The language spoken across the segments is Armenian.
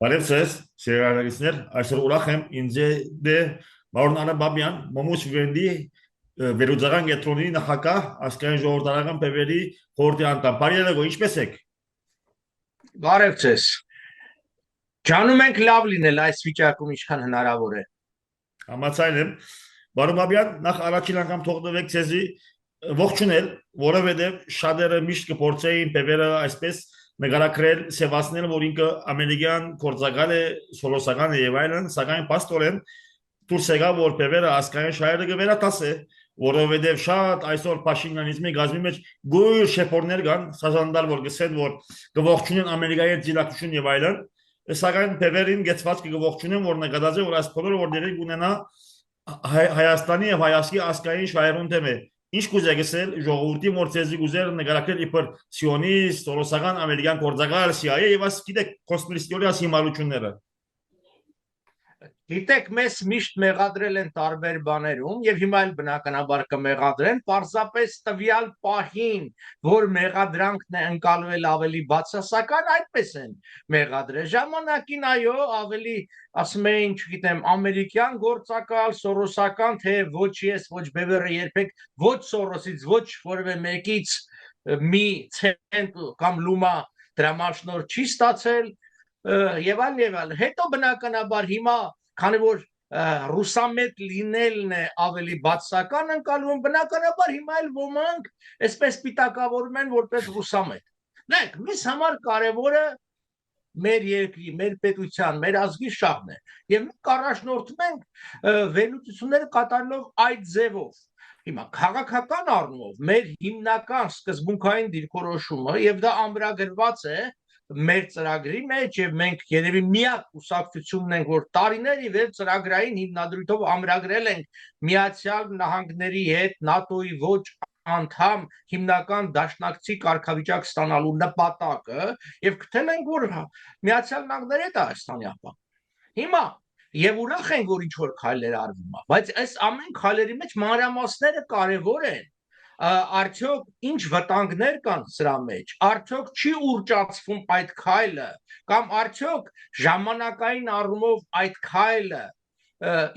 Բարև ձեզ, սիրելիներ, այսօր ուրախ եմ ինձ դե Մարոն Անաբաբյան, Մոմուս Վենդի վերուձական կենտրոնի նախագահ ազգային ժողովրդական բևերի խորհրդի անդամ։ Բարի երեկո, ինչպե՞ս եք։ Բարև ձեզ։ Ջանում ենք լավ լինել այս վիճակում ինչքան հնարավոր է։ Համաձայն եմ։ Բարոն Բաբյան, նախ առաջին անգամ թողնվեք ձեզի ողջունել, որովհետև շատերը միշտ կփորձեին բևերը այսպես նկարագրել, սևացնել, որ ինքը ամերիկյան գործակալ է, սոլոսական է եւ այլն, սակայն պաստորեն դուրս եկավ, որ բևերը ազգային շահերը կվերադասե, որովհետև շատ այսօր փաշինյանիզմի գազի մեջ գույր շեփորներ կան, սազանդալ որ գսեն, որ կողջունեն ամերիկայի դիլակցություն եւ այլն, սակայն բևերին գեցված կողջունեն, որ նկատած է, որ այս բոլորը որ դերին ունենա Հայաստանի եւ Հայաստանի ազգային շահերուն դեմ է։ Ինչ կուզեք ասել ժողովրդի որ ցեզի գուզեր նկարակել իբր սիոնիստ, սոլոսական ամերիկյան գործակալ CIA եւ աս գիտեք կոսմոստորիաս հիմարությունները։ Գիտեք, մեզ միշտ մեղադրել են տարբեր բաներում եւ հիմա էլ բնականաբար կմեղադրեն, պարզապես տվյալ պահին, որ մեղադրանքն է ընկալվել ավելի բացասական, այդպես են մեղադրել։ Ժամանակին այո, ավելի ասում էին, չգիտեմ, ամերիկյան գործակալ, սորոսական, թե ոչ ես, ոչ բևերը երբեք ոչ Սորոսից, ոչ որևէ մեկից մի ցենտ կամ լումա դրամաշնոր չի ստացել եւ այլն, հետո բնականաբար հիմա քանի որ ռուսամետ լինելն է ավելի բացական ընկալվում, բնականաբար հիմա էլ ոմանք այսպես պիտակավորում են որպես ռուսամետ։ Նայեք, մեզ համար կարևորը մեր երկրի, մեր պետության, մեր ազգի շահն է եւ մենք առաջնորդում ենք վերլուծությունները կատարելով այդ ձևով։ Հիմա քաղաքական առումով մեր հիմնական սկզբունքային դիրքորոշումը եւ դա ամրագրված է մեր ծրագրի մեջ եւ մենք երևի միակ կուսակցությունն ենք, որ տարիների վեր ծրագրային հիմնադրույթով ամրագրել ենք Միացյալ Նահանգների հետ ՆԱՏՕ-ի ոչ անդամ հիմնական դաշնակցի կարգավիճակ ստանալու նպատակը եւ գտել ենք, որ Միացյալ Նահանգների հետ Հայաստանի ապա։ Հիմա եւ ուրախ ենք, որ ինչ որ քայլեր արվում է, բայց այս ամեն քայլերի մեջ մանրամասները կարեւոր են։ Արդյոք ինչ վտանգներ կան սրա մեջ, արդյոք չի ուռճացվում այդ քայլը կամ արդյոք ժամանակային առումով այդ քայլը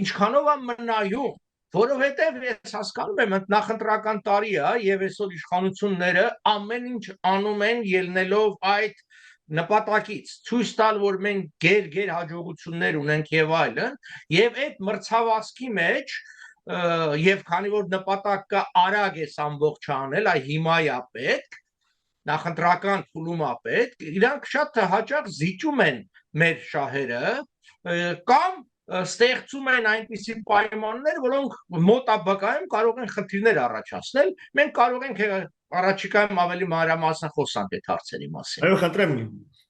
ինչքանով է մնայում, որովհետև ես հասկանում եմ նախընտրական տարի է եւ այսօր իշխանությունները ամեն ինչ անում են ելնելով այդ նպատակից, ցույց տալ, որ մենք գեր հաջողություններ ունենք եւ այլն, եւ այդ մրցավազքի մեջ եւ քանի որ նպատակը արագ է ամբողջ անել, այ հիմա է պետք, նախընտրական փուլում է պետք, իրանք շատ հաճախ զիջում են մեր շահերը կամ ստեղծում են այնպիսի պայմաններ, որոնք մոտաբակայում կարող են խնդիրներ առաջացնել, մենք կարող ենք առաջիկայում ավելի մանրամասն խոսանք այդ հարցերի մասին։ Այո, խնդրեմ,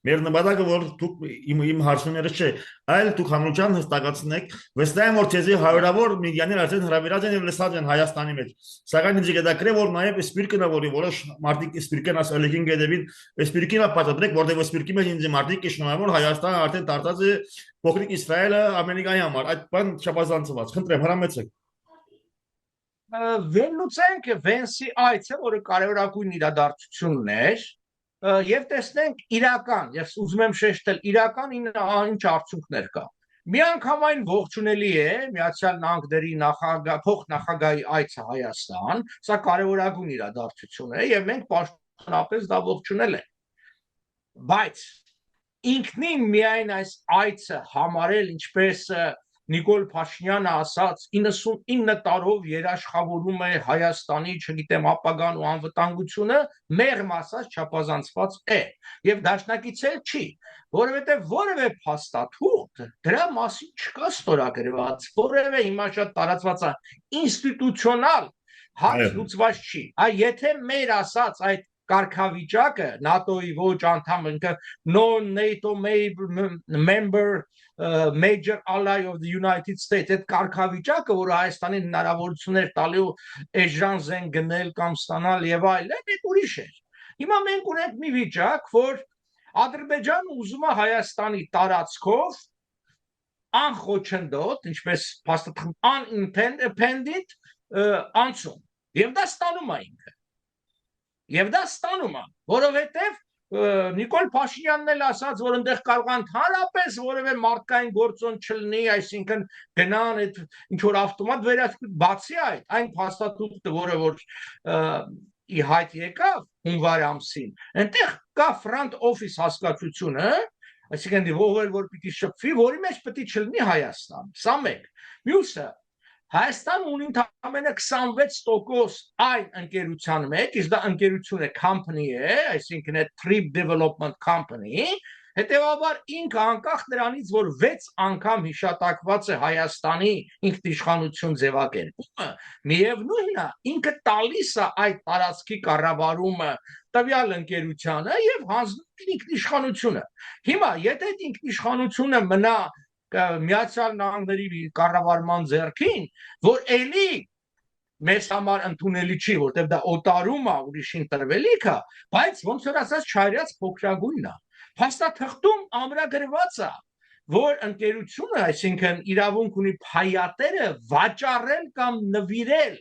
մեր նպատակը որ դուք իմ հարցները չէ, այլ դուք հանրության հստակացնեք, վստահ եմ որ ցեզի հարյուրավոր միլիոններ արդեն հրավիրած են եւ լսած են Հայաստանի մեջ։ Սակայն ինձ գիտակրե որ նաեւ սպիրկնա որի որոշ մարդիկ սպիրկեն ասելիքին գեդեվին սպիրկինա պատադրեք, որտեղ սպիրկի մեջ ինձ մարդիկ կշնորհավոր որ Հայաստանը արդեն դարձած է փոքրիկ Իսրայելը Ամերիկայի համար։ Այդ բան չափազանցված։ Խնդրեմ, հրամեցեք։ Վերլուծենք Վենսի այցը, որը կարևորագույն իրադարձությունն էր, եւ տեսնենք իրական, ես ուզում եմ շեշտել, իրական ինչ արդյունքներ կա։ Միանգամայն ողջունելի է Միացյալ Նահանգների փոխնախագահի այցը Հայաստան, սա կարևորագույն իրադարձություն է եւ մենք պաշտոնապես դա ողջունել ենք։ Բայց ինքնին միայն այս այցը համարել, ինչպես Նիկոլ Փաշինյանը ասաց, 99 տարով երաշխավորում է Հայաստանի, չգիտեմ, ապագան ու անվտանգությունը, մեղմ ասած չափազանցված է եւ դաշնակից էլ չի, որովհետեւ որևէ փաստաթուղթ դրա մասին չկա ստորագրված, որևէ հիմա շատ տարածված է ինստիտուցիոնալ հարց լուծված չի։ Այ եթե մեր ասած այդ կարգավիճակը ՆԱՏՕ-ի ոչ անդամ non-NATO member major ally of the United States այդ կարգավիճակը, որ Հայաստանին հնարավորություններ տալու էժան զեն գնել կամ ստանալ եւ այլն, այդ ուրիշ է։ Հիմա մենք ունենք մի վիճակ, որ Ադրբեջանը ուզում է Հայաստանի տարածքով անխոչնդոտ, ինչպես փաստաթղթ unintended անցում։ Եվ դա ստանում է ինքը։ Եվ դա ստանում է, որովհետև Նիկոլ Փաշինյանն էլ ասաց, որ այնտեղ կարող ընդհանրապես որևէ մարդկային գործոն չլինի, այսինքն գնան այդ ինչ որ ավտոմատ վերահսկում, բացի այն փաստաթուղթը, որը որ ի հայտ եկավ հունվար ամսին, այնտեղ կա front office հասկացությունը, այսինքն ով որ պիտի շփվի, որի մեջ պետք է չլինի Հայաստան։ Սա մեկ։ Մյուսը Հայաստանը ունի ընդամենը 26% այն ընկերության մեջ, իսկ դա ընկերություն է, company է, այսինքն է Trip Development Company, հետևաբար ինքը անկախ նրանից, որ 6 անգամ հիշատակված է Հայաստանի ինքնիշխանություն ձևակերպումը, միևնույնն է, ինքը տալիս է այդ տարածքի կառավարումը տվյալ ընկերությանը եւ հանձնում ինքնիշխանությունը։ Հիմա, եթե այդ ինքնիշխանությունը մնա Միացյալ Նահանգների կառավարման ձեռքին, որ էլի մեզ համար ընդունելի չի, որտեղ դա օտարում է, ուրիշին տրվելիք է, բայց ոնց որ ասած չարյաց փոքրագույնն է։ Փաստաթղթում ամրագրված է, որ ընկերությունը, այսինքն իրավունք ունի փայատերը վաճառել կամ նվիրել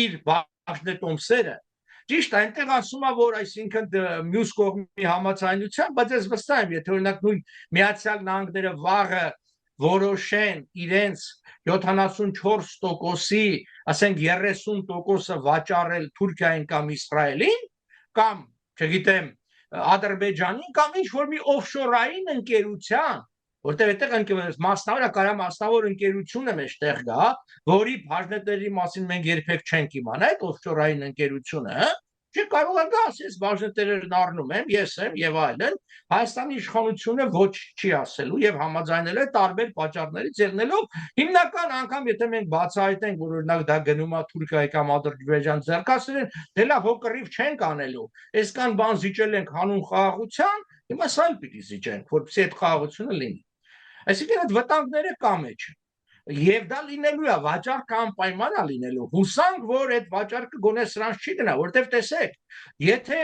իր բաժնետոմսերը։ Ճիշտ, այնտեղ ասում է, որ այսինքն մյուս կողմի համաձայնությամբ, բայց ես վստահ եմ, եթե օրինակ նույն Միացյալ Նահանգները վաղը որոշեն իրենց 74%-ի, ասենք 30%-ը վաճառել Թուրքիային կամ Իսրայելին, կամ, չգիտեմ, Ադրբեջանին, կամ ինչ-որ մի օֆշորային ընկերության, որտեղ այդտեղ մասնավոր ընկերությունը մեջտեղ գա, որի բաժնետերի մասին մենք երբեք չենք իմանա, այդ օֆշորային ընկերությունը, չի կարող է գա, ասես բաժնետերն առնում եմ, ես եմ եւ այլն, Հայաստանի իշխանությունը ոչ չի ասելու եւ համաձայնել է տարբեր պատճառներից ելնելով հիմնական անգամ եթե մենք բացահայտենք, որ օրինակ դա գնում է Թուրքիայի կամ Ադրբեջան ձեռքասերեն, դե լավ հո կռիվ չենք անելու, այսքան բան զիջել ենք հանուն խաղաղության, հիմա սա էլ պիտի զիջենք, որպեսզի այդ խաղաղությունը լինի։ Այսինքն այդ վտանգները կա մեջ։ Եվ դա լինելու է, վաճառքը անպայման է լինելու, հուսանք, որ այդ վաճառքը գոնե սրանց չի գնա, որտեվ տեսեք, եթե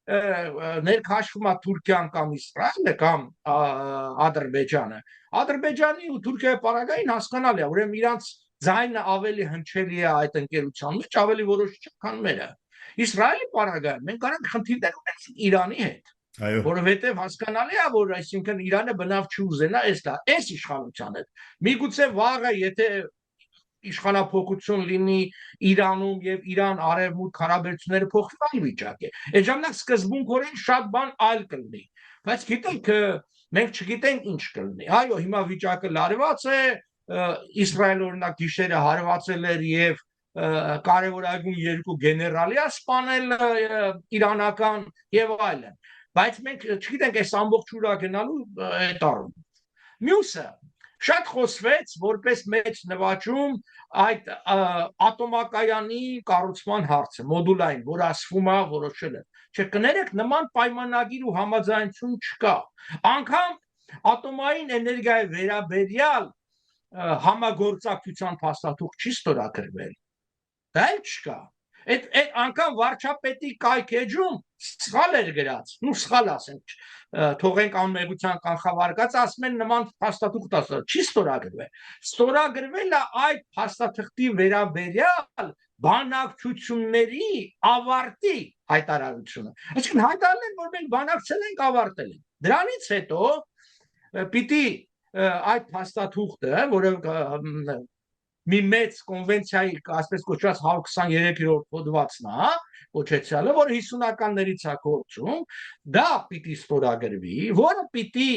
ներքաշվում է Թուրքիան կամ Իսրայելը կամ Ադրբեջանը, Ադրբեջանի ու Թուրքիայի պարագային հասկանալի է, ուրեմն իրանց ձայնը ավելի հնչելի է այդ ընկերության մեջ, ավելի որոշիչ քան մերը։ Իսրայելի պարագայում մենք կարող ենք խնդիրներ ունենալ Իրանի հետ, որովհետև հասկանալի է, որ այսինքն Իրանը բնավ չուզենա այս իշխանության հետ։ Միգուցե վաղը, եթե իշխանափոխություն լինի Իրանում եւ Իրան արևմուտք հարաբերությունները փոխվի, այլ վիճակ է։ Այդ ժամանակ սկզբունքորեն շատ բան այլ կլինի։ Բայց գիտեք, մենք չգիտենք ինչ կլինի։ Այո, հիմա վիճակը լարված է, Իսրայելը օրինակ գիշերը հարվածել էր եւ կարևորագույն երկու գեներալի սպանել իրանական եւ այլն։ Բայց մենք չգիտենք այս ամբողջ ուրա գնալու այդ առումով։ Մյուսը շատ խոսվեց որպես մեծ նվաճում այդ ատոմակայանի կառուցման հարցը, մոդուլային, որ ասվում է որոշել է։ Չէ, կներեք, նման պայմանագիր ու համաձայնություն չկա։ Անկամ ատոմային էներգիայի վերաբերյալ համագործակցության փաստաթուղթ չի ստորագրվել։ Դա էլ չկա։ Այդ անգամ վարչապետի կայք էջում սխալ էր գրած, սխալ ասենք, թողենք անմեղության կանխավարկած, ասում են նման փաստաթուղթ չի ստորագրվել։ Ստորագրվել է այդ փաստաթղթի վերաբերյալ բանակցությունների ավարտի հայտարարությունը։ Այսինքն հայտարարել են, որ մենք բանակցել ենք, ավարտել ենք։ Դրանից հետո պիտի այդ փաստաթուղթը, որը մի մեծ կոնվենցիայի, ասպես կոչված 123-րդ հոդվածն է, կոչեցյալը, որը 50-ականներից է գործում, դա պիտի ստորագրվի, որը պիտի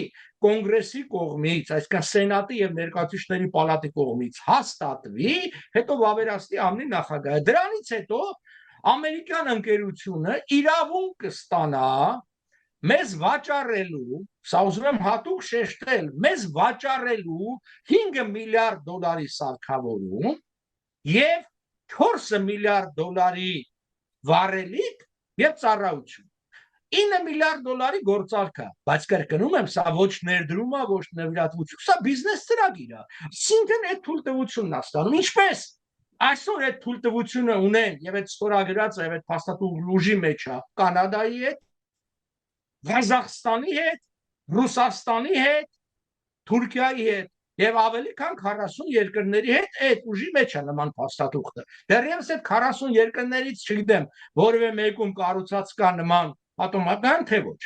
կոնգրեսի կողմից, այսինքն սենատի եւ ներկայացուցիչների պալատի կողմից հաստատվի, հետո վավերաստի ամնի նախագահը։ Դրանից հետո ամերիկյան ընկերությունը իրավունք կստանա մեզ վաճառելու, սա ուզում եմ հատուկ շեշտել, մեզ վաճառելու 5 միլիարդ դոլարի սարքավորում եւ 4 միլիարդ դոլարի վառելիք եւ ծառայություն։ 9 միլիարդ դոլարի գործարք է, բայց կրկնում եմ, սա ոչ ներդրում է, ոչ նվիրատվություն, սա բիզնես ծրագիր է։ Այսինքն այդ թույլտվությունն է ստանում։ Ինչպես այսօր այդ թույլտվությունը ունեն եւ այդ ստորագրած եւ այդ փաստաթուղթ ուժի մեջ է Կանադայի հետ, Ղազախստանի հետ, Ռուսաստանի հետ, Թուրքիայի հետ եւ ավելի քան 40 երկրների հետ այդ ուժի մեջ է նման փաստաթուղթը։ Դեռևս այդ 40 երկրներից չգիտեմ, որևէ մեկում կառուցած կա նման ատոմական թե ոչ։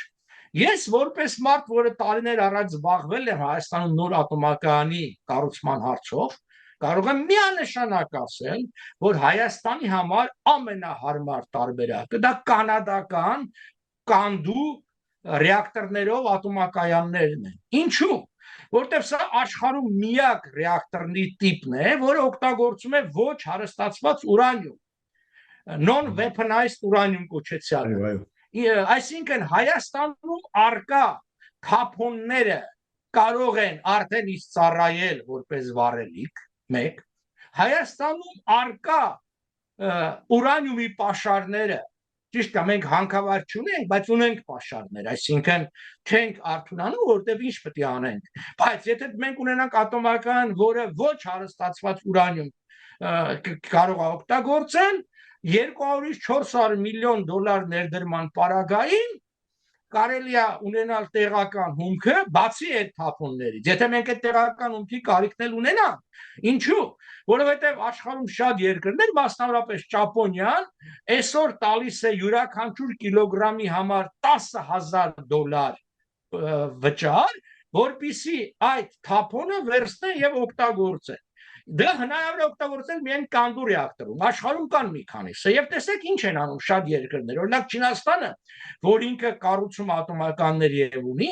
Ես որպես մարդ, որը տարիներ առաջ զբաղվել եմ Հայաստանում նոր ատոմակայանի կառուցման հարցով, կարող եմ միանշանակ ասել, որ Հայաստանի համար ամենահարմար տարբերակը դա կանադական կանդու ռեակտորներով ատոմակայաններն են։ Ինչու՞։ Որտեւ սա աշխարհում միակ ռեակտորի տիպն է, որը օգտագործում է ոչ հարստացված ուրանիում, non-weaponized ուրանիում կոչեցյալը։ Այսինքն Հայաստանում արկա թափոնները կարող են արդեն իսկ ծառայել որպես վառելիք, մեկ, Հայաստանում արկա ուրանիումի պաշարները, ճիշտ է, մենք հանքավար չունենք, բայց ունենք պաշարներ, այսինքն չենք արդյունանում, որտեղ ինչ պետք է անենք, բայց եթե մենք ունենանք ատոմական, որը ոչ հարստացված ուրանիում կարող է օգտագործել 200-ից 400 միլիոն դոլար ներդրման պարագային կարելի է ունենալ տեղական հումքը բացի այդ թափոններից։ Եթե մենք այդ տեղական հումքի կարիքն էլ ունենանք, ինչու՞, որովհետև աշխարհում շատ երկրներ, մասնավորապես Ճապոնիան, այսօր տալիս է յուրաքանչյուր կիլոգրամի համար $10,000 վճար, որպեսզի այդ թափոնը վերցնեն եւ օգտագործեն։ Դա հնարավոր է օգտագործել միայն կանդու ռեակտորում։ Աշխարհում կան մի քանիսը եւ տեսեք ինչ են անում շատ երկրներ։ Օրինակ Չինաստանը, որ ինքը կառուցում ատոմականներ եւ ունի,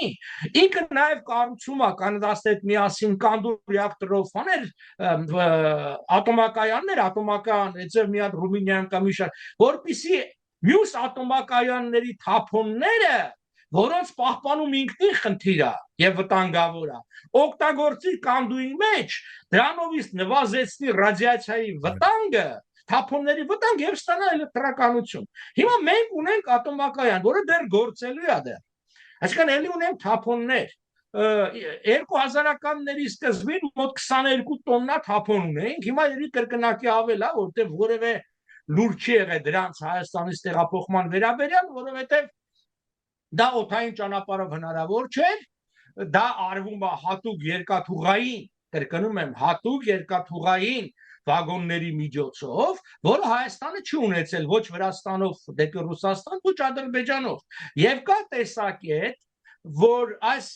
ինքը նաեւ կառուցում է կանադասի հետ միասին կանդու ռեակտորով աներ ատոմակայաններ, ատոմական այցև մի հատ Ռումինիայում կամ մի շարք, որպեսզի մյուս ատոմակայանների թափոնները որոնց պահպանում ինքնին խնդիր է եւ վտանգավոր է, օգտագործի կանդուի մեջ, դրանով իսկ նվազեցնի ռադիացիայի վտանգը, թափոնների վտանգ եւ ստանա էլեկտրականություն։ Հիմա մենք ունենք ատոմակայան, որը դեռ գործելու է դեռ։ Այսինքն էլի ունենք թափոններ։ 2000-ականների սկզբին մոտ 22 տոննա թափոն ունենք, հիմա ելի կրկնակի ավել է, որտեղ որևէ լուր չի եղել դրանց Հայաստանից տեղափոխման վերաբերյալ, որովհետեւ դա օդային ճանապարհով հնարավոր չէ, դա արվում է հատուկ երկաթուղային, կրկնում եմ, հատուկ երկաթուղային վագոնների միջոցով, որը Հայաստանը չի ունեցել ոչ Վրաստանով դեպի Ռուսաստան, ոչ Ադրբեջանով։ Եվ կա տեսակետ, որ այս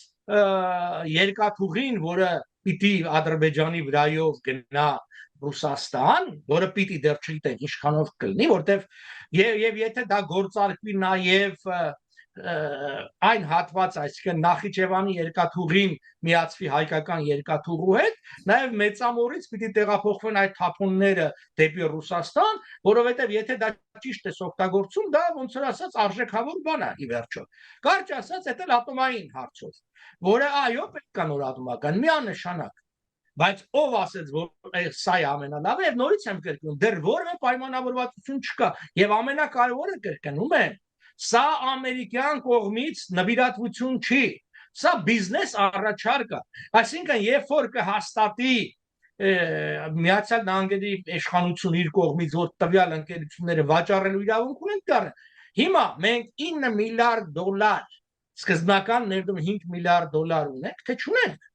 երկաթուղին, որը պիտի Ադրբեջանի վրայով գնա Ռուսաստան, որը պիտի դեռ չգիտենք ինչքանով կլինի, որտեվ եւ եթե դա գործարկվի նաեւ այն հատված, այսինքն Նախիջևանի երկաթուղին միացվի հայկական երկաթուղու հետ, նաև մեծամորից պիտի տեղափոխվեն այդ թափոնները դեպի Ռուսաստան, որովհետև եթե դա ճիշտ է օգտագործում, դա ոնց որ ասած արժեքավոր բան է ի վերջո։ Կարճ ասած, դա ատոմային հարցով, որը այո, պետք է նոր ատոմական միանշանակ, բայց ով ասեց, որ սա է ամենալավը, եւ նորից եմ կրկնում, դեռ որևէ պայմանավորվածություն չկա, եւ ամենակարևորը կրկնում եմ, սա ամերիկյան կողմից նվիրատվություն չի, սա բիզնես առաջարկ է, այսինքն երբ որ կհաստատի Միացյալ Նահանգների իշխանությունը իր կողմից, որ տվյալ ընկերությունները վաճառելու իրավունք ունեն դառը, հիմա մենք $9 միլիարդ, սկզբնական ներդրում $5 միլիարդ ունենք, թե չունենք,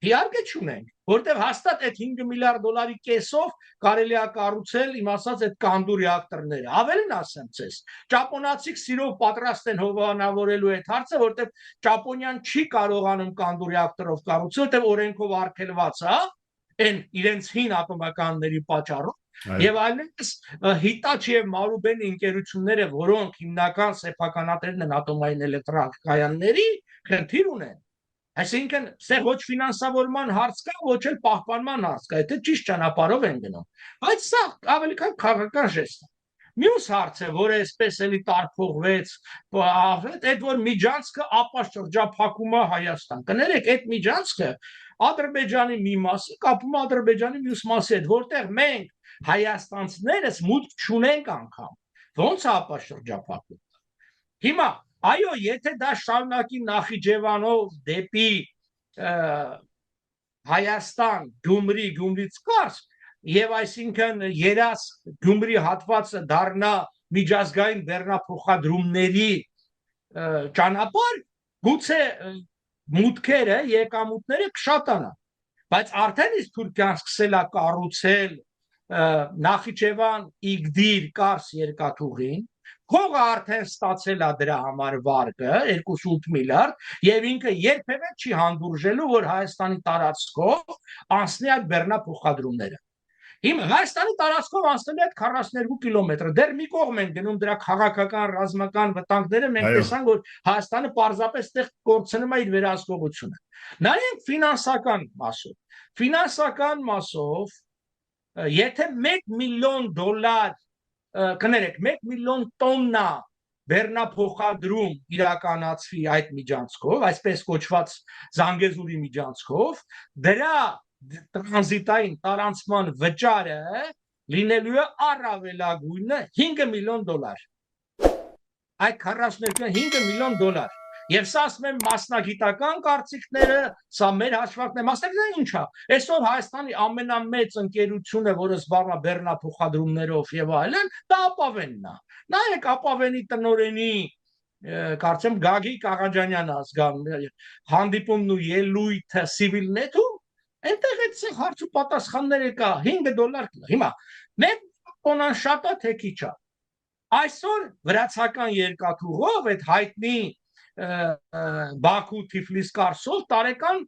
իհարկե չունենք, որտեղ հաստատ այդ $5 միլիարդ կեսով կարելի է կառուցել, իմ ասած, այդ կանդու ռեակտորները։ Ավելին ասեմ ձեզ, ճապոնացիք սիրով պատրաստ են հովանավորելու այդ հարցը, որտեղ Ճապոնիան չի կարողանում կանդու ռեակտորով կառուցել, որտեղ օրենքով արգելված է, այն իրենց հին ատոմականների պատճառով, եւ այլնս Հիտաչի եւ Մարուբենի ընկերությունները, որոնք հիմնական սեփականատերն են ատոմային էլեկտրակայանների, խնդիր ունեն։ Այսինքն, սա ոչ ֆինանսավորման հարց կա, ոչ էլ պահպանման հարց կա, եթե ճիշտ ճանապարհով են գնում։ Բայց սա ավելի քան քաղաքական ժեստ է։ Մյուս հարցը, որը այսպես էլի տարփողվեց, այդ որ միջանցքը ապա շրջափակում է Հայաստան։ Կներեք, այդ միջանցքը Ադրբեջանի մի մասը կապում է Ադրբեջանի մյուս մասի հետ, որտեղ մենք հայաստանցիներս մուտք չունենք անգամ։ Ոնց է ապա շրջափակում։ Հիմա այո, եթե դա շարունակի Նախիջևանով դեպի Հայաստան, Գյումրի, Գյումրից Կարս, եւ այսինքն երաս Գյումրի հատվածը դառնա միջազգային բեռնափոխադրումների ճանապարհ, գուցե մուտքերը, եկամուտները կշատանան, բայց արդեն իսկ Թուրքիան սկսել է կառուցել Նախիջևան Իգդիր Կարս երկաթուղին, Փողը արդեն ստացել է դրա համար վարկը 2.8 միլիարդ եւ ինքը երբևէ չի հանդուրժելու, որ Հայաստանի տարածքով անցնի այդ բեռնափոխադրումները։ Հիմա Հայաստանի տարածքով անցնելու այդ 42 կիլոմետրը դեռ մի կողմ են գնում դրա քաղաքական ռազմական վտանգները, մենք տեսանք, որ Հայաստանը պարզապես այդտեղ կորցնում է իր վերահսկողությունը։ Նայենք ֆինանսական մասով, եթե 1 միլիոն դոլար կներեք 1 միլիոն տոննա բեռնափոխադրում իրականացվի այդ միջանցքով, այսպես կոչված Զանգեզուրի միջանցքով, դրա տրանզիտային տարանցման վճարը լինելու է առավելագույնը 5 միլիոն դոլար։ Այդ 42-ը 5 միլիոն դոլար։ Եվ սա ասում եմ մասնագիտական կարծիքները, սա մեր հաշվարկն է, մասնագիտական ինչ է։ Այսօր Հայաստանի ամենամեծ ընկերությունը, որը զբաղվում է բեռնափոխադրումներով եւ այլն, դա Ապավենն է։ Նայեք Ապավենի տնօրենի, կարծեմ Գագիկ Աղաջանյանը ազգան հանդիպումն ու ելույթը Civilnet-ում, այնտեղ այդ հարց ու պատասխանները կա 5 դոլար։ Հիմա մենք տոնան շատ է թե քիչ է։ Այսօր վրացական երկաթուղով այդ հայտնի Բաքու Թիֆլիս կարսով տարեկան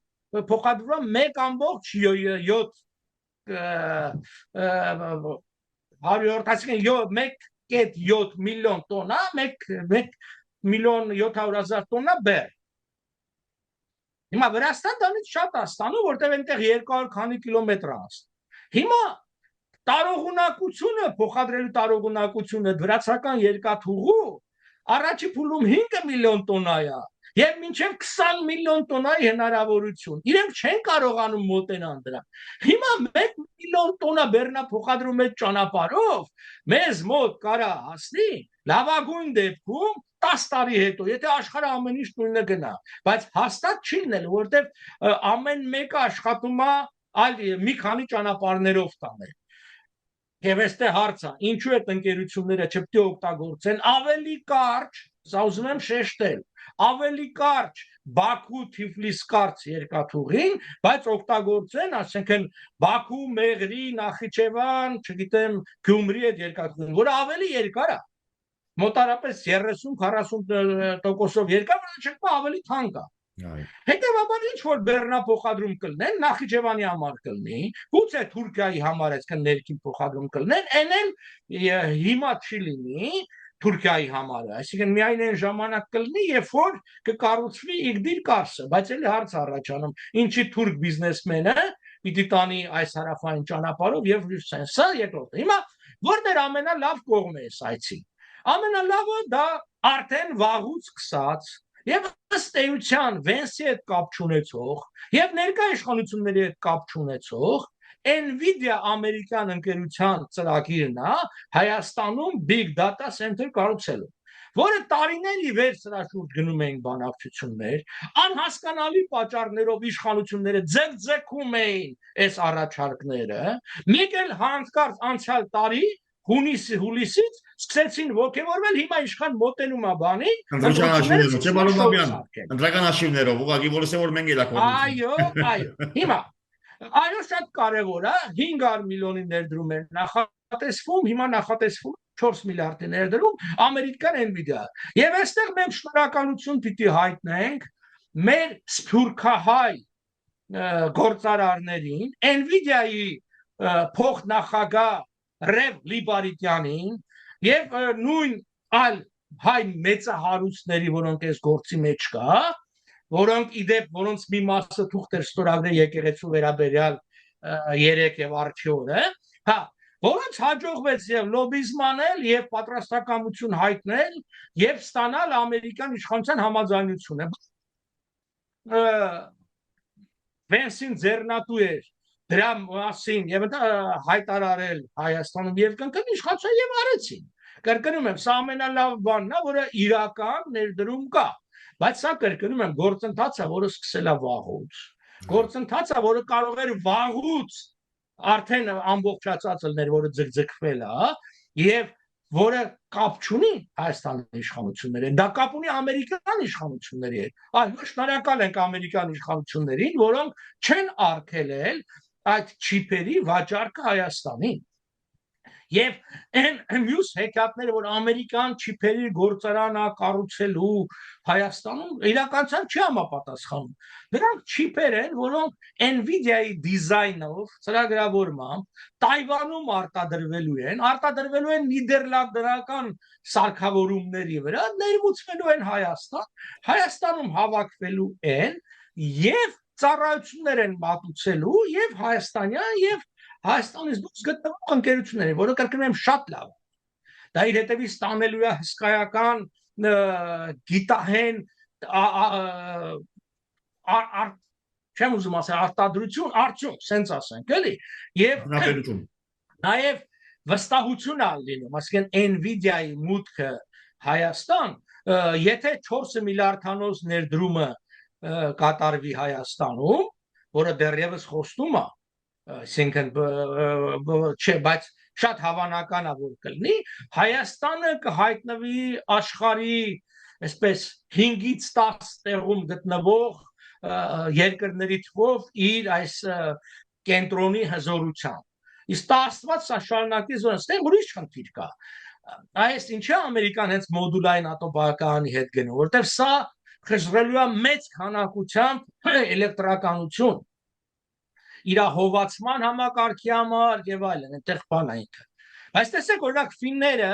փոխադրում 1.7 միլիոն տոննա, 1.7 տոննա բեռ։ Հիմա Վրաստան դրանից շատ է ստանում, որտեղ այնտեղ 200 քանի կիլոմետր է անցնում։ Հիմա տարողունակությունը, փոխադրելու տարողունակությունը վրացական երկաթուղու առաջի փուլում 5 միլիոն տոննա է եւ մինչեւ 20 միլիոն տոննայի հնարավորություն։ Իրենք չեն կարողանում մոտենալ դրան։ Հիմա 1 միլիոն տոննա բեռնափոխադրում այդ ճանապարհով մեզ մոտ կարա հասնի լավագույն դեպքում 10 տարի հետո, եթե աշխարհը ամեն ինչ նույնը գնա, բայց հաստատ չի լինելու, որովհետեւ ամեն մեկը աշխատում է այլ մի քանի ճանապարհներով տանել։ Եվ այստեղ հարցը, ինչու այդ ընկերությունները չպետք է օգտագործեն ավելի կարճ, սա ուզում եմ շեշտել, ավելի կարճ Բաքու Թիֆլիս կարճ երկաթուղին, բայց օգտագործեն, ասենք Բաքու, Մեղրի, Նախիջևան, չգիտեմ, Գյումրի այդ երկաթուղին, որը ավելի երկար է, մոտարապես 30-40%-ով երկար, որը չկա ավելի թանկ է։ Հետևաբար ինչ որ բեռնափոխադրում կլինեն, Նախիջևանի համար կլինի, գուցե Թուրքիայի համար այսքան ներքին փոխադրում կլինեն, այն էլ հիմա չի լինի Թուրքիայի համար, այսինքն միայն այն ժամանակ կլինի, երբ որ կկառուցվի Իգդիր Կարսը, բայց էլի հարց առաջանում, ինչի թուրք բիզնեսմենը պիտի տանի այս հարավային ճանապարհով եւ սա երկրորդը։ Հիմա որտեղ ամենալավ կողմը է այցի։ Ամենալավը դա արդեն վաղուց սկսած եւ ըստ էության Վենսի հետ կապ չունեցող եւ ներկա իշխանությունների հետ կապ չունեցող Nvidia ամերիկյան ընկերության ծրագիրն է Հայաստանում big data center կառուցելու, որը տարիների վեր սրա շուրջ գնում էին բանակցություններ, անհասկանալի պատճառներով իշխանությունները ձգձգում էին այս առաջարկները, մեկ էլ հանկարծ անցյալ տարի հուլիսից սկսեցին ոգևորվել, հիմա ինչքան մոտենում է բանի, ընտրական հաշիվներով, ուղղակի որս է որ մենք էլ ակոնում։ Այո, հիմա այո շատ կարևոր է, 500 միլիոնի ներդրում է նախատեսվում, հիմա նախատեսվում 4 միլիարդի ներդրում ամերիկյան Nvidia։ Եվ այստեղ մենք շնորհակալություն պիտի հայտնենք մեր սփյուռքահայ գործարարներին, Nvidia-ի փոխնախագահ Ռև Լիբարիտյանին եւ նույն այլ հայ մեծահարուստների, որոնք այս գործի մեջ կա, որոնք իդեպ որոնց մի մասը թուղթ էր ստորագրել եկեղեցու վերաբերյալ 3 եւ առաջի օրը, հա, որոնց հաջողվեց եւ լոբիզմ անել եւ պատրաստակամություն հայտնել եւ ստանալ ամերիկյան իշխանության համաձայնությունը։ Վենսին ձեռնատու էր դրա մասին եւ հայտարարել Հայաստանում եւ կնքն իշխանության եւ արեցին։ Կրկնում եմ, սա ամենալավ բանն է, որը իրական ներդրում կա, բայց սա կրկնում եմ գործընթացը, որը սկսել է վաղուց։ Գործընթացը, որը կարող էր վաղուց արդեն ամբողջացած լինել, որը ձգձգվել է եւ որը կապ չունի Հայաստանի իշխանությունների հետ, դա կապ ունի ամերիկյան իշխանությունների հետ։ Այո, շնորհակալ ենք ամերիկյան իշխանություններին, որոնք չեն արգելել այդ չիպերի վաճառքը Հայաստանին։ Եվ այն մյուս հեքիաթները, որ ամերիկան չիփերի գործարան կառուցելու Հայաստանում իրականության չի համապատասխանում։ Դրանք չիփեր են, որոնք Nvidia-ի դիզայնով, ծրագրավորմամբ Թայվանում արտադրվելու են նիդերլանդական սարքավորումների վրա, ներմուծվելու են Հայաստան, Հայաստանում հավաքվելու են եւ ծառայություններ են մատուցելու եւ հայաստանյան եւ Հայաստանից դուրս գտնվող ընկերությունների, որը կրկնում եմ շատ լավ։ Դա իր հետևից ստանելու է հսկայական գիտահեն չեմ ուզում ասել արտադրություն, արդյունք, սենց ասենք, էլի։ Եվ նաև վստահություն ալ լինում, այսինքն Nvidia-ի մուտքը Հայաստան, եթե 4 միլիարդանոց ներդրումը կատարվի Հայաստանում, որը դեռևս խոստում է, այսինքն չէ, բայց շատ հավանական է որ կլինի, Հայաստանը կհայտնվի աշխարհի, այսպես 5-ից 10 տեղում գտնվող երկրների թվով իր այս կենտրոնի հզորությամբ։ Իսկ դա Աստված սա շարունակի զորը, ստեղ ուրիշ խնդիր կա։ Այս ինչա ամերիկան հենց մոդուլային ատոմբականի հետ գնում, որտեղ սա խժռելու է մեծ քանակությամբ էլեկտրականություն իր հովացման համակարգի համար եւ այլն, այնտեղ բան է ինքը։ Բայց տեսեք, օրինակ ֆինները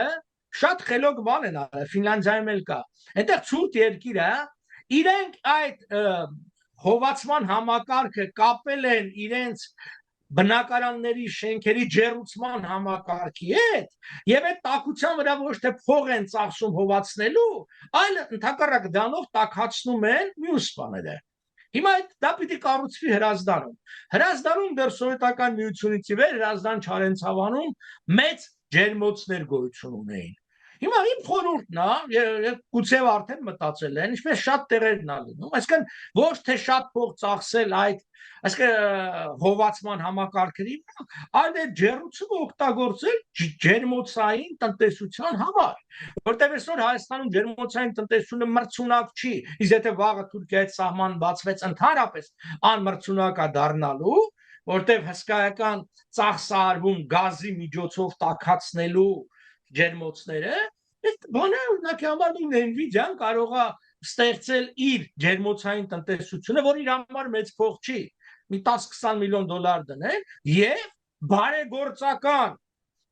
շատ խելոք բան են արել, Ֆինլանդիայում էլ կա։ Այնտեղ ցուրտ երկիր է, իրենք այդ հովացման համակարգը կապել են իրենց բնակարանների շենքերի ջերուցման համակարգի հետ եւ այդ տաքության վրա ոչ թե փող են ծախսում հովացնելու, այլ ընդհակառակ դրանով տաքացնում են մյուս բաները։ Հիմա դա պիտի կառուցվի Հրազդանում։ Հրազդանում դեռ սովետական միությունից ի վեր Հրազդան Չարենցավանում մեծ ջերմոցներ գոյություն ունեին։ Հիմա իմ խորհուրդն է, գուցե արդեն մտածել են, ինչպես շատ տեղերն ա լինում, այսինքն ոչ թե շատ փող ծախսել այդ այսինքն հովացման համակարգերի, այլ այդ ջերուցումը օգտագործել ջերմոցային տնտեսության համար, որտեղ այսօր Հայաստանում ջերմոցային տնտեսությունը մրցունակ չի, իսկ եթե վաղը Թուրքիայից սահման բացվեց ընդհանրապես անմրցունակ է դառնալու, որտեղ հսկայական ծախս է արվում գազի միջոցով տաքացնելու ջերմոցները, այդ բանը օրինակի համար Nvidia-ն կարող է ստեղծել իր ջերմոցային տնտեսությունը, որ իր համար մեծ փող չի, մի 10-20 միլիոն դոլար դնել եւ բարեգործական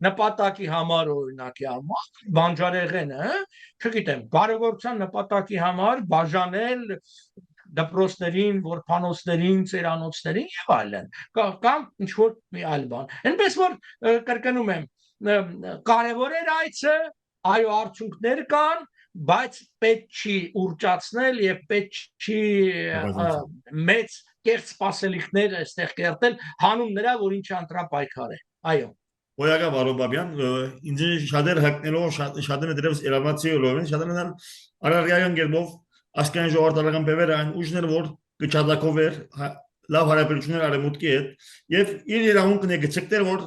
նպատակի համար օրինակի համար բանջարեղենը, չգիտեմ, բարեգործական նպատակի համար բաժանել դպրոցներին, որփանոցներին, ծերանոցներին եւ այլն, կամ ինչ որ մի այլ բան։ Այնպես որ կրկնում եմ, կարևոր է այցը, այո, արդյունքներ կան, բայց պետք չի ուռճացնել եւ պետք չի մեծ կերտ սպասելիքներ այստեղ կերտել հանուն նրա, որ ինչ անտրապայքար է։ Այո։ Ոյակա Վարոբաբյան, ինձ շատեր հակնելով շատերը դերևս իրավացի ոլորտին, շատերն արարիական գերբով ասկան ժողովրդական բևերը այն ուժներ որ կճադակով էր լավ հարաբերություններ արեմուտքի հետ եւ իր իրավունքն է գծկտեր որ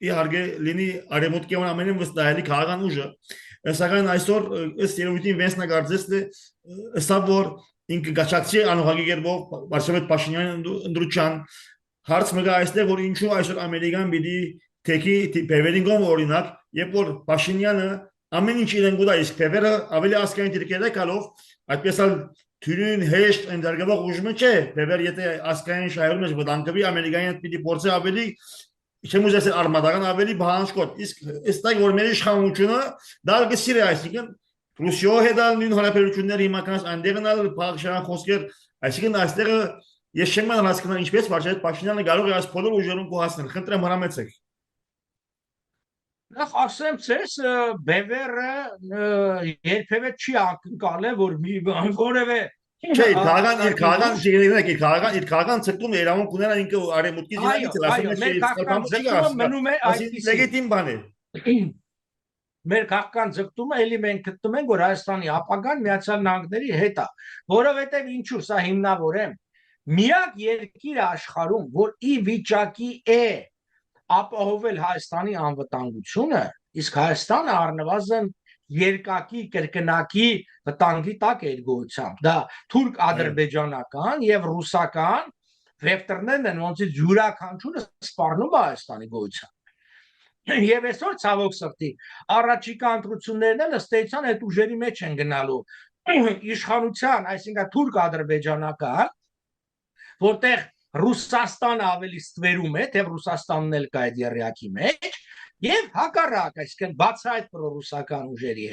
իհարկե լինի արեմուտքի ամենին վստահելի քաղաքական ուժը սակայն այսօր ըստ երևույթին վենսնա կարծես սա որ ինքը գաչակցի անուղագի գերբով Վարշավետ Փաշինյանի ընդրուչան հարց մգա այստեղ որ ինչու այսօր ամերիկան պիտի թեկի բևերինգոմ օրինակ երբ որ Փաշինյանը ամեն ինչ իրեն գուտա իսկ բևերը ավելի ասկային դիրքերը կալով այդպես էլ թյուրին հեշտ ընդարգվող ուժը չէ բևեր եթե ասկային շահերում է վտանգվի ամերիկային հետ պիտի փորձի ավելի չեմ ուզում ասել արմատական ավելի բանջկոտ իսկ այստեղ որ մեր իշխանությունը դա գսիրը այսինքն Ռուսիո հետ նույն հարաբերությունները հիմա կանց այնտեղն էլ բաղշան խոսքեր այսինքն այստեղ ես չեմ հասկանում ինչպես Վարշավետ Փաշինյանը կարող է այս բոլոր ուժերուն կոհացնել խնդրեմ հրամեցեք Նախ ասեմ ցես բևերը երբևէ չի ակնկալել որ մի որևէ չէ քաղաքական ցկտում երաուն կուներա ինքը արեմուտքի դինամիկը լասում մնում է այսպես լեգիտիմ բան է մեր քաղաքական ցկտումը էլի մենք գտնում ենք որ Հայաստանի ապագան Միացյալ Նահանգների հետ է որովհետև ինչու սա հիմնավոր է միակ երկիրը աշխարհում որ ի վիճակի է ապահովել Հայաստանի անվտանգությունը իսկ Հայաստանը առնվազն երկակի կրկնակի վտանգի տակ է գոյությամբ դա թուրք-ադրբեջանական եւ ռուսական վեկտորներն են ոնց յուրաքանչյուրը սպառնում է Հայաստանի գոյությամբ Եվ այսօր ցավոք սրտի առաջիկա ընտրություններն էլ ըստ էության այդ ուժերի մեջ են գնալու իշխանության, այսինքն թուրք-ադրբեջանական, որտեղ Ռուսաստանը ավելի ստվերում է, թե Ռուսաստանն էլ կա այդ երյակի մեջ, եւ հակառակ, այսինքն բացահայտ պրոռուսական ուժերի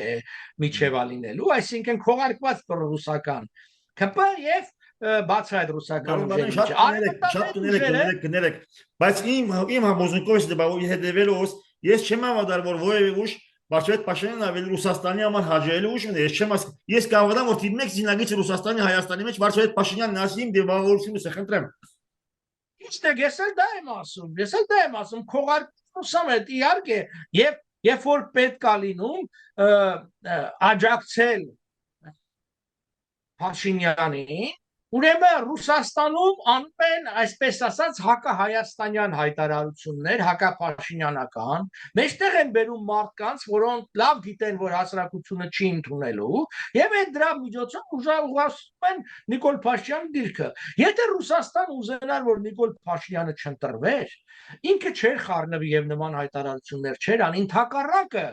միջև լինելու, այսինքն քողարկված պրոռուսական ԿՊ եւ բացահայտ ռուսական ուժերի շատ կներեք, բայց իմ համոզմունքով է հետևելուց ես չեմ հավատալ, որ որևէ ուժ Վարչապետ Փաշինյանն ավելի Ռուսաստանի համար հաջողել ուժ ունի, ես կարող եմ որ դիմեք զինագիծ Ռուսաստանի Հայաստանի մեջ Վարչապետ Փաշինյանն ասի իմ դեպավորությունս խնդրեմ։ Իսկ ես էլ դա եմ ասում, քողարկում է իհարկե եւ երբ որ պետք է լինում աջակցել Փաշինյանին, ուրեմն Ռուսաստանում անում են, այսպես ասած, հակահայաստանյան հայտարարություններ, հակափաշինյանական, մեջտեղ են բերում մարդկանց, որոնք լավ գիտեն, որ հասարակությունը չի ընդունելու, եւ այդ դրա միջոցով ուղղացում են Նիկոլ Փաշինյանի դիրքը։ Եթե Ռուսաստանը ուզենար, որ Նիկոլ Փաշինյանը չընտրվեր, ինքը չէր խառնվի եւ նման հայտարարություններ չէր անի, ընդհակառակը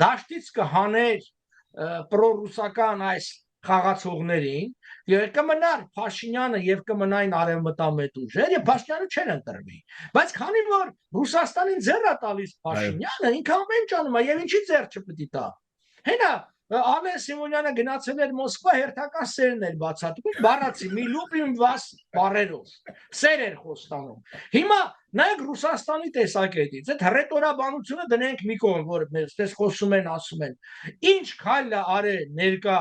դաշտից կհաներ պրոռուսական այս խաղացողներին եւ կմնար Փաշինյանը եւ կմնային արևմտամետ ուժեր եւ Փաշինյանը չեն ընտրվի, բայց քանի որ Ռուսաստանին ձեռ է տալիս Փաշինյանը, ինքը ամեն ինչ անում է եւ ինչի ձեռ չպետք է տա։ Հենա Արմեն Սիմոնյանը գնացել էր Մոսկվա, հերթական սերն էր բացատրում, բառացի մի լուպին վաս բառերով սեր էր խոստանում։ Հիմա նայեք Ռուսաստանի տեսակետից, այդ հռետորաբանությունը դնենք մի կողմ, որ մեզ խոսում են, ասում են, ինչ քայլ է արել ներկա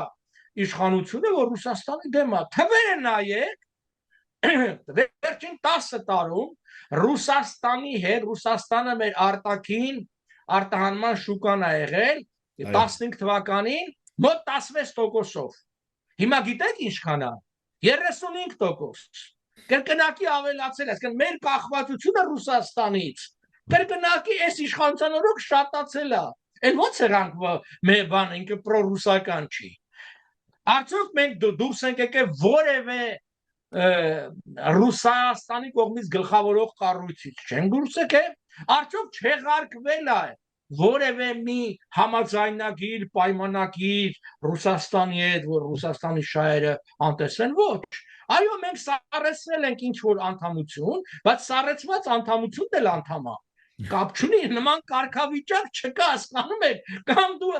իշխանությունը, որ Ռուսաստանի դեմ է, թվերը նայեք, վերջին 10 տարում Ռուսաստանի հետ, Ռուսաստանը մեր արտաքին արտահանման շուկան է եղել 15 թվականին մոտ 16%-ով։ Հիմա գիտեք ինչքան է, 35%։ Կրկնակի ավելացել է, այսինքն մեր կախվածությունը Ռուսաստանից կրկնակի այս իշխանության օրոք շատացել է։ Էլ ո՞նց եղանք մեր բանը ինքը պրոռուսական չի։ Արդյոք մենք դուրս ենք եկել որևէ Ռուսաստանի կողմից գլխավորող կառույցից չեն դուրս եկել, արդյոք չեղարկվել է որևէ մի համաձայնագիր, պայմանագիր Ռուսաստանի հետ, որ Ռուսաստանի շահերը անտեսեն, ոչ։ Այո, մենք սառեցնել ենք ինչ որ անդամություն, բայց սառեցված անդամությունն էլ անդամ է։ Կապ չունի, նման կարգավիճակ չկա, հասկանում եք, կամ դու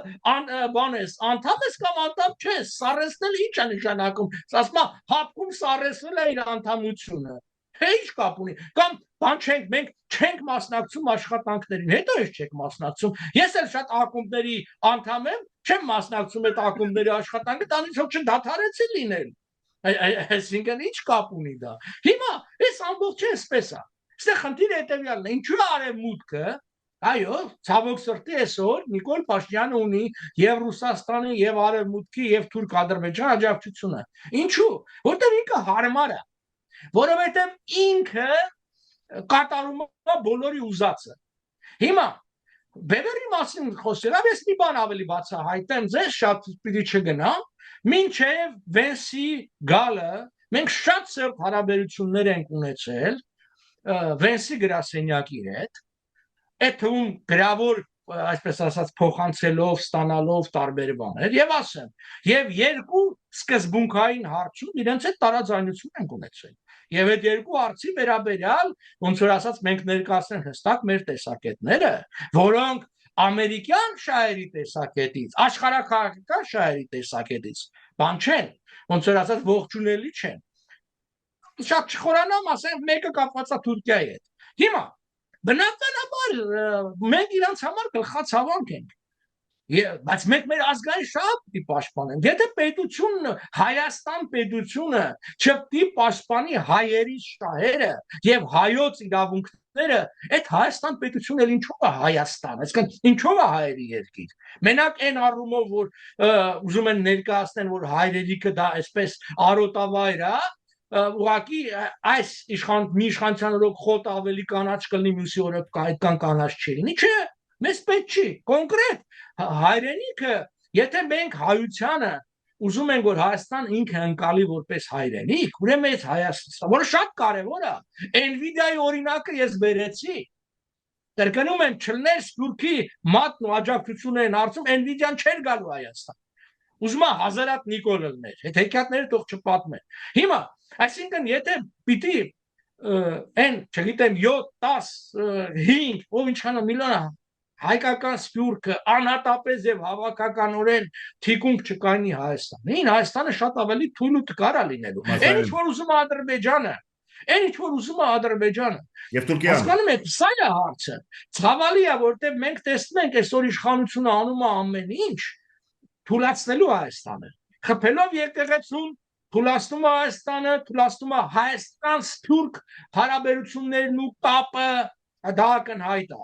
բան ես, անդամ ես կամ անդամ չես, սառեցնել ինչ է նշանակում, ասում է հապկում սառեցնել է իր անդամությունը, ինչ կապ ունի, կամ բան չենք, մենք չենք մասնակցում աշխատանքներին, հետո ես չեք մասնակցում, ես էլ շատ ակումբների անդամ եմ, չեմ մասնակցում այդ ակումբների աշխատանքը, տանից հոգ չդադարեցի լինել, այսինքն ինչ կապ ունի դա, հիմա այս ամբողջը էսպես է։ Այստեղ խնդիրը հետևյալն է, ինչու է արևմուտքը, այո, ցավոք սրտի այսօր Նիկոլ Փաշինյանը ունի եւ Ռուսաստանի եւ արևմուտքի եւ թուրք-ադրբեջան աջակցությունը։ Ինչու? Որտեղ ինքը հարմար է, որովհետեւ ինքը կատարում է բոլորի ուզածը։ Հիմա Բևերի մասին խոսելով ես մի բան ավելի բացահայտեմ, ձեզ շատ պիտի չգնամ, մինչեւ Վենսի գալը մենք շատ սերտ հարաբերություններ ենք ունեցել Վենսի գրասենյակի հետ, այդ թվում գրավոր, այսպես ասած, փոխանցելով, ստանալով տարբեր բաներ, եւ ասեմ, եւ երկու սկզբունքային հարցում իրենց հետ տարաձայնություն ենք ունեցել։ Եվ այդ երկու հարցի վերաբերյալ, ոնց որ ասած, մենք ներկայացնենք հստակ մեր տեսակետները, որոնք ամերիկյան շահերի տեսակետից, աշխարհաքաղաքական շահերի տեսակետից բան չեն, ոնց որ ասած, ողջունելի չեն։ Շատ չխորանամ, ասենք մեկը կապված է Թուրքիայի հետ։ Հիմա բնականաբար մենք իրանց համար գլխացավանք ենք։ Բայց մենք մեր ազգային շահը պիտի պաշտպանենք։ Եթե պետությունը, Հայաստան պետությունը չպիտի պաշտպանի հայերի շահերը եւ հայոց իրավունքները, այդ Հայաստան պետությունը ինչով է Հայաստան, այսինքն ինչով է հայերի երկիր։ Մենակ այն առումով, որ ուզում են ներկայացնեն, որ հայրենիքը դա այսպես արոտավայր է, ուղղակի այս մի իշխանության օրոք խոտ ավելի կանաչ կլինի, մյուսի օրոք այդքան կանաչ չի լինի, չէ, մեզ պետք չի, կոնկրետ հայրենիքը, եթե մենք հայությանը ուզում ենք, որ Հայաստան ինքը ընկալի որպես հայրենիք, ուրեմն այս Հայաստան, որը շատ կարևոր է, Nvidia-ի օրինակը ես բերեցի, Կրկնում եմ, չլներ Սփյուռքի մատն ու աջակցությունը են արծում, Nvidia-ն չէր գալու Հայաստան։ Ուզում եմ Հազարատ Նիկոլը լներ, այդ հեքիաթները թող չպատմեն։ Հիմա, այսինքն եթե պիտի այն, չգիտեմ, 7, 10, 5, ով ինչքան միլիոն հայկական Սփյուռքը անհատապես եւ հավաքականորեն թիկունք չկայնի Հայաստանին, Հայաստանը շատ ավելի թույլ ու տկար է լինելու։ Այն ինչ որ ուզում է Ադրբեջանը, այն ինչ որ ուզում է Ադրբեջանը։ Եվ Թուրքիան։ Հասկանում եք, սա է հարցը։ Ցավալի է, որտեղ մենք տեսնում ենք այսօր իշխանությունը անում է ամեն ինչ թուլացնելու Հայաստանը, խփելով եկեղեցուն, թուլացնում է Հայաստանը, թուլացնում է Հայաստան-Սփյուռք հարաբերություններն ու կապը, դա ակնհայտ է։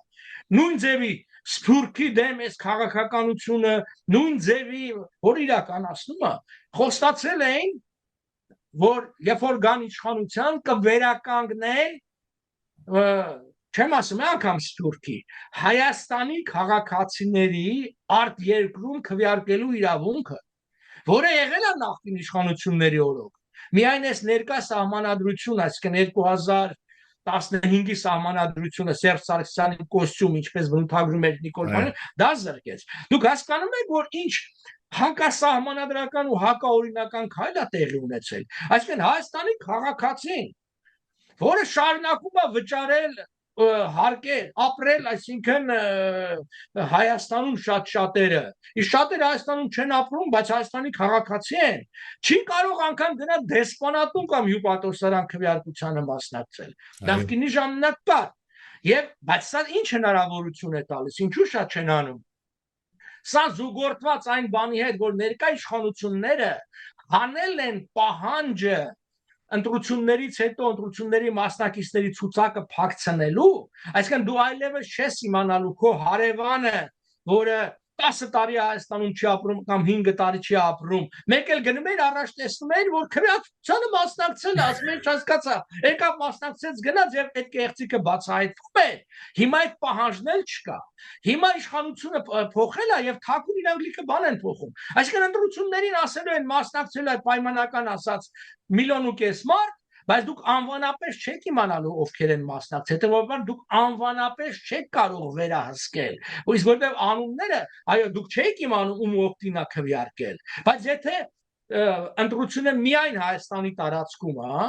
Նույն ձևի Սփյուռքի դեմ այս քաղաքականությունը, նույն ձևի որ իրականացումը խոստացել էին, որ երբ որ գան իշխանության կվերականգնել, չեմ ասում անգամ Սփյուռքի, Հայաստանի քաղաքացիների արտերկրում քվեարկելու իրավունքը, որը եղել է նախկին իշխանությունների օրոք։ Միայն այս ներկա սահմանադրություն, այսինքն 2015-ի սահմանադրությունը Սերժ Սարգսյանի կոստյում, ինչպես բնութագրում էր Նիկոլյանը, դա զրկեց։ Դուք հասկանում եք, որ ինչ հակասահմանադրական ու հակաօրինական քայլ է տեղի ունեցել։ Այսինքն Հայաստանի քաղաքացին, որը շարունակում է վճարել, հարկեր, ապրել, այսինքն Հայաստանում շատերը, իսկ շատերը Հայաստանում չեն ապրում, բայց Հայաստանի քաղաքացի են, չի կարող անգամ գնա դեսպանատուն կամ հյուպատոսարան քվեարկությանը մասնակցել։ Նախկինի ժամանակ կար։ Եվ բայց սա ինչ հնարավորություն է տալիս, ինչու շատ չեն անում։ Սա զուգորդված այն բանի հետ, որ ներկա իշխանությունները հանել են պահանջը ընտրություններից հետո ընտրությունների մասնակիցների ցուցակը փակցնելու, այսինքն դու այլևս չես իմանալու քո հարևանը, որը 10 տարի Հայաստանում չի ապրում կամ 5 տարի չի ապրում, մեկ էլ գնում էր առաջ տեսնում էր, որ քվեարկությանը մասնակցել է, ասում էր չհասկացա, եկավ մասնակցեց գնաց եւ այդ կեղծիկը բացահայտվում է։ Հիմա այդ պահանջն էլ չկա։ Հիմա իշխանությունը փոխել է եւ թաքուն իրանք լիքը բան են փոխում։ Այսինքն ընտրություններին ասելու են մասնակցել է պայմանական ասած 1,5 միլիոն մարդ, բայց դուք անվանապես չեք իմանալու ովքեր են մասնակցել, հետեւաբար դուք անվանապես չեք կարող վերահսկել։ Իսկ որտեղ անունները, այո, դուք չեք իմանում ում օգտին է քվեարկել, բայց եթե ընտրությունը միայն Հայաստանի տարածքում է,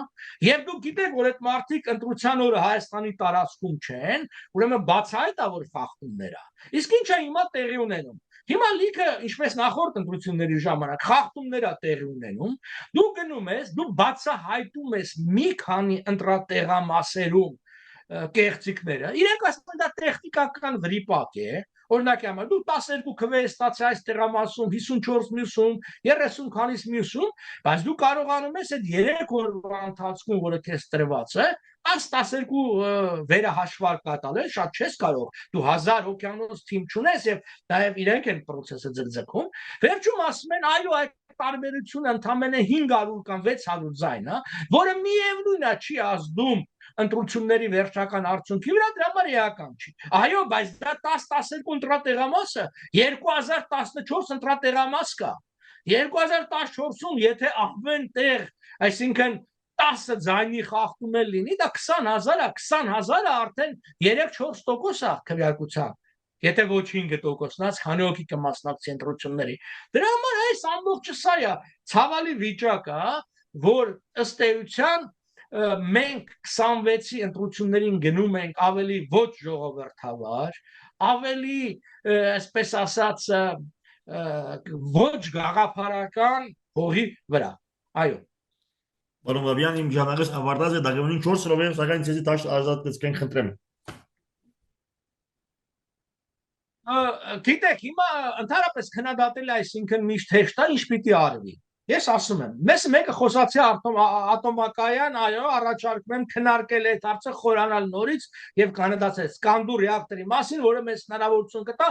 եւ դուք գիտեք, որ այդ մարդիկ ընտրության օրը Հայաստանի տարածքում չեն, ուրեմն բացահայտ է, որ խախտումներ է։ Իսկ ինչ է հիմա տեղի ունենում։ Հիմա լիքը, ինչպես նախորդ ընտրությունների ժամանակ, խախտումներ է տեղի ունենում, դու գնում ես, դու բացահայտում ես մի քանի ընտրատեղամասերում կեղծիքները։ Իրենք ասում են դա տեխնիկական վրիպակ է, օրինակ համար դու 12 քվե ստացա այս տեղամասում, 54 մյուսում, 30 քանիս մյուսում, բայց դու կարողանում ես այդ 3 օրվա ընթացքում, որը քեզ տրված է, 10-12 վերահաշվար կատարել, շատ չես կարող, դու 1000 օկիանոս թիմ չունես եւ նաեւ իրենք են process-ը ձգձգում, վերջում ասում են այո այդ տարբերությունը ընդամենը 500 կամ 600 ձայն է, որը միևնույն է չի ազդում ընտրությունների վերջական արդյունքի վրա, դրա համար էական չի։ Այո, բայց դա 10-12 ընտրատեղամասը 2014 ընտրատեղամաս կա։ 2014-ում եթե ամեն տեղ, այսինքն 10 ձայնի խախտում էլ լինի, դա 20,000 է, 20,000-ը արդեն 3-4% է քվեարկության։ Եթե ոչ 5%-նաց, քանի հոգի կմասնակցի ընտրությունների։ Դրա համար այս ամբողջը սա է, ցավալի վիճակ է, որ ըստ էության մենք 26-ի ընտրություններին գնում ենք ավելի ոչ ժողովրդավար, ավելի, այսպես ասած, ոչ գաղափարական հողի վրա։ Այո։ Պարոն Բաբյան, իմ ժամանակս ավարտած է, դակամին 4 րոպե, սակայն ցեզի տաշ ազատ կցկենք խնդրեմ։ Գիտեք, հիմա ընդհանրապես քննադատել է, այսինքն միշտ հեշտ է, ինչ պիտի արվի։ Ես ասում եմ, մեզ մեկը խոսացի ատոմակայան, այո, առաջարկում եմ քննարկել այդ հարցը, խորանալ նորից եւ կանադացել Սկանդու ռեակտորի մասին, որը մեզ հնարավորություն կտա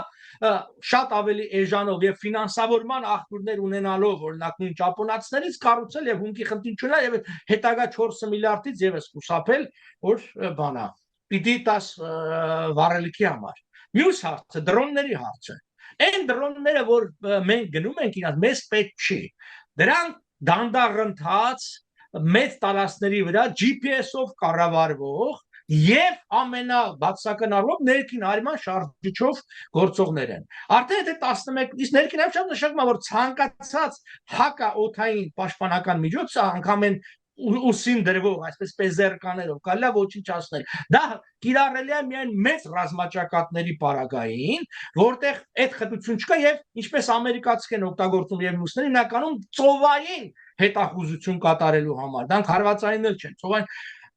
շատ ավելի էժանով եւ ֆինանսավորման աղբյուրներ ունենալով, օրինակ նույն ճապոնացիներից կառուցել եւ հումքի խնդիր չունենալ եւ հետագա 4 միլիարդից եւս խուսափել, որ բանա, պիտի 10 վառելիքի համար։ Մյուս հարցը դրոնների հարցը։ Այն դրոնները, որ մենք գնում ենք իրաց, մեզ պետք չի։ Դրանք դանդաղընթաց մեծ տարածքների վրա GPS-ով կառավարվող եւ ամենաբացական առումով ներքին հարմար շարժիչով գործողներ են։ Արդեն եթե 11 իսկ ներքին հարմար նշանակում է որ ցանկացած հակաօթային պաշտպանական միջոցը անգամ են ուսին դրվող այսպես պեզերկաներով կարելի է ոչնչացնել։ Դա կիրառելի է միայն մեծ ռազմաճակատների պարագային, որտեղ այդ խտություն չկա եւ ինչպես ամերիկացիք են օգտագործում եւ մյուսները հիմնականում ծովային հետախուզություն կատարելու համար։ Դրանք հարվածային էլ չեն, ծովային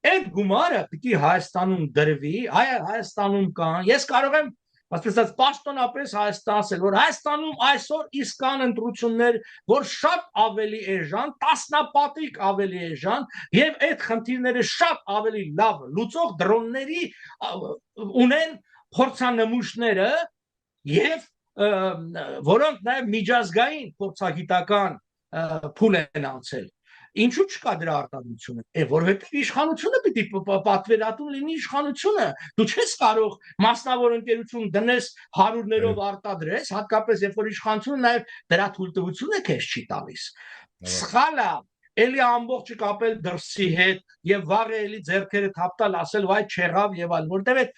այդ գումարը պիտի Հայաստանում դրվի, Հայաստանում կան։ Ես կարող եմ ասես պաշտոնապես Հայաստան ասել, որ Հայաստանում այսօր իսկ կան ընտրություններ, որ շատ ավելի էժան, տասնապատիկ ավելի էժան եւ այդ խնդիրները շատ ավելի լավ լուծող դրոնների ունեն փորձանմուշները եւ որոնք նաեւ միջազգային փորձագիտական փուլ են անցել։ Ինչու չկա դրա արտադրությունը։ Որովհետև իշխանությունը պիտի պատվերատուն լինի իշխանությունը։ Դու չես կարող մասնավոր ընկերություն դնես հարյուրներով արտադրես, հատկապես երբ որ իշխանությունը նաև դրա թույլտվությունը քեզ չի տալիս։ Սխալա էլի ամբողջը կապել դրսի հետ եւ վաղը էլի ձեռքերը թափտալ ասել վայ չեղավ եւ այլ որտեւ այդ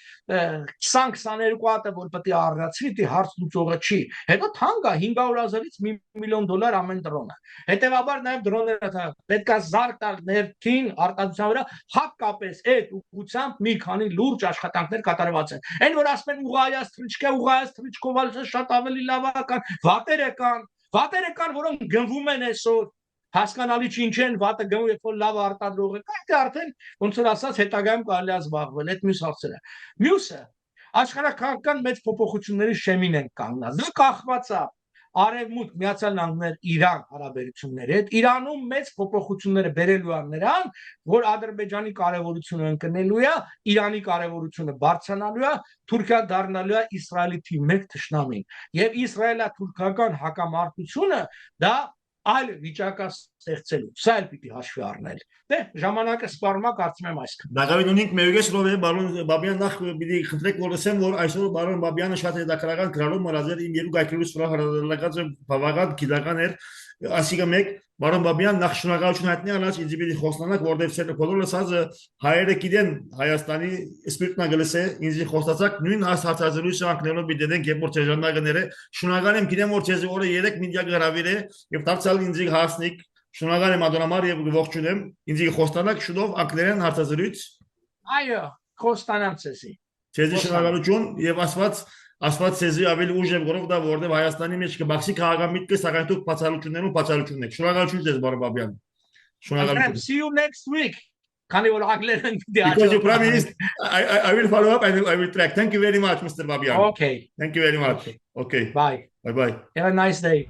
20-22 հատը որ պետք է առնացվի դի հարց լուծողը չի հետո թանկ է 500,000-ից $1 միլիոն ամեն դրոնը հետեւաբար նաեւ դրոնները պետքա զարկ տալ ներքին արտադրության վրա հատկապես այդ ուղղությամբ մի քանի լուրջ աշխատանքներ կատարված են այն որ ասում են ուղղայած թրիչկով շատ ավելի լավական վատերը կան որոնք գնվում են այսօր հասկանալի չի ինչ են վատը գնում երբ որ լավ արտադրող է դա արդեն ոնց որ ասած հետագայում կարելի է զբաղվել այդ մյուս հարցերը մյուսը աշխարհակաղակական մեծ փոփոխությունների շեմին են կանգնած դա կախված է Արևմուտք Միացյալ Նահանգներ Իրան հարաբերությունների հետ Իրանում մեծ փոփոխությունները բերելու են նրան որ Ադրբեջանի կարևորությունը ընկնելու է Իրանի կարևորությունը բարձրանալու է Թուրքիա դառնալու է Իսրայելի թիվ 1 թշնամին եւ Իսրայելա-թուրքական հակամարտությունը դա այլ վիճակա ստեղծելու սա էլ պիտի հաշվի առնել դե ժամանակը սպառում է կարծում եմ այսքան Նագավին ունենք մերուգես ռովե բարոն Բաբյան նախ պիտի խնդրեք որ ասեմ որ այսօր բարոն Բաբյանը շատ հետաքրքրական գրառում մրազել իմ երկու գայքերուց վրա հրաժարակած բավական գիտական էր ասիկա մեկ բարոն Բաբյան նախ շնորհակալություն հայտնի անած ինձ պիտի խոստանաք որտեղ ցերը բոլորը սազը հայերը գիտեն Հայաստանի սպիրտնա գլսե ինձ խոստացաք նույն հարցազրույցը անկնելով պիտի դենք երբ որ ցեժանագները շնորհակալ եմ գիտեմ որ ցեզի օրը 3 միլիա գրավիր է եւ դարձյալ ինձ հասնիկ շնորհակալ եմ ադոնամար եւ ողջունեմ ինձ խոստանաք շուտով անկներեն հարցազրույց այո խոստանամ ցեզի ցեզի շնորհակալություն եւ ասված ցեզի ավելի ուժ եմ գրով դա որտեղ Հայաստանի մեջ կբացի քաղաքամիտքը սակայն դուք բացառություններում եք շնորհակալություն ձեզ բարոն Բաբյան շնորհակալություն See you next week Քանի որ անգլերեն Because you promised I will follow up and I will track Thank you very much Mr. Babyan Okay Thank you very much Okay Bye Bye Have a nice day